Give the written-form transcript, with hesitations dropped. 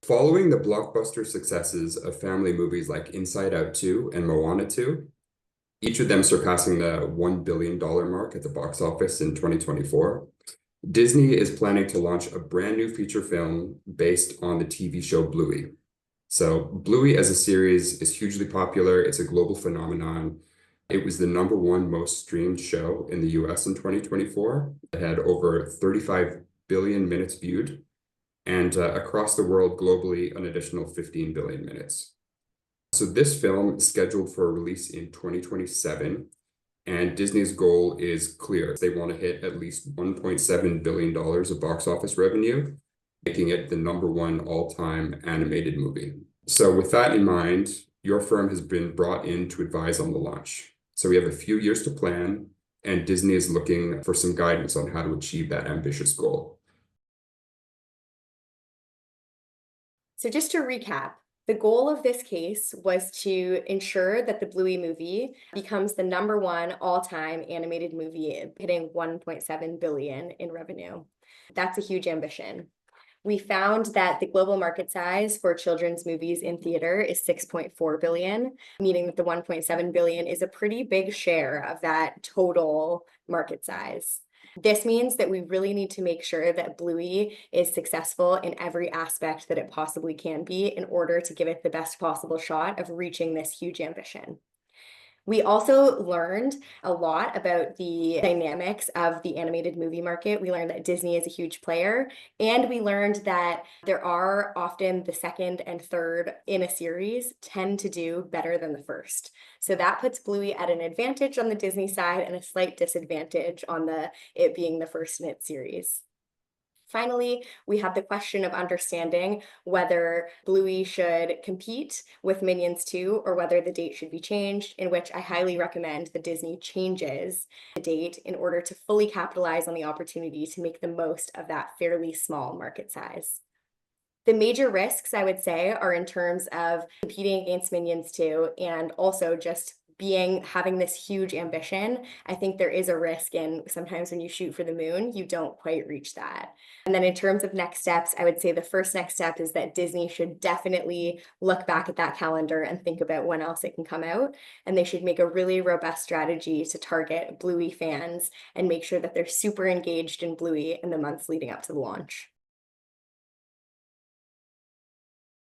Following the blockbuster successes of family movies like Inside Out 2 and Moana 2, each of them surpassing the $1 billion mark at the box office in 2024, Disney is planning to launch a brand new feature film based on the TV show Bluey. So Bluey as a series is hugely popular. It's a global phenomenon. It was the number one most streamed show in the US in 2024. It had over 35 billion minutes viewed, and across the world globally, an additional 15 billion minutes. So this film is scheduled for a release in 2027, and Disney's goal is clear. They want to hit at least $1.7 billion of box office revenue, making it the number one all-time animated movie. So with that in mind, your firm has been brought in to advise on the launch. So we have a few years to plan, and Disney is looking for some guidance on how to achieve that ambitious goal. So just to recap, the goal of this case was to ensure that the Bluey movie becomes the number one all-time animated movie, hitting 1.7 billion in revenue. That's a huge ambition. We found that the global market size for children's movies in theater is 6.4 billion, meaning that the 1.7 billion is a pretty big share of that total market size. This means that we really need to make sure that Bluey is successful in every aspect that it possibly can be in order to give it the best possible shot of reaching this huge ambition. We also learned a lot about the dynamics of the animated movie market. We learned that Disney is a huge player, and we learned that there are often the second and third in a series tend to do better than the first. So that puts Bluey at an advantage on the Disney side and a slight disadvantage on it being the first in its series. Finally, we have the question of understanding whether Bluey should compete with Minions 2 or whether the date should be changed, in which I highly recommend that Disney changes the date in order to fully capitalize on the opportunity to make the most of that fairly small market size. The major risks, I would say, are in terms of competing against Minions 2 and also just having this huge ambition. I think there is a risk in sometimes when you shoot for the moon, you don't quite reach that. And then in terms of next steps, I would say the first next step is that Disney should definitely look back at that calendar and think about when else it can come out. And they should make a really robust strategy to target Bluey fans and make sure that they're super engaged in Bluey in the months leading up to the launch.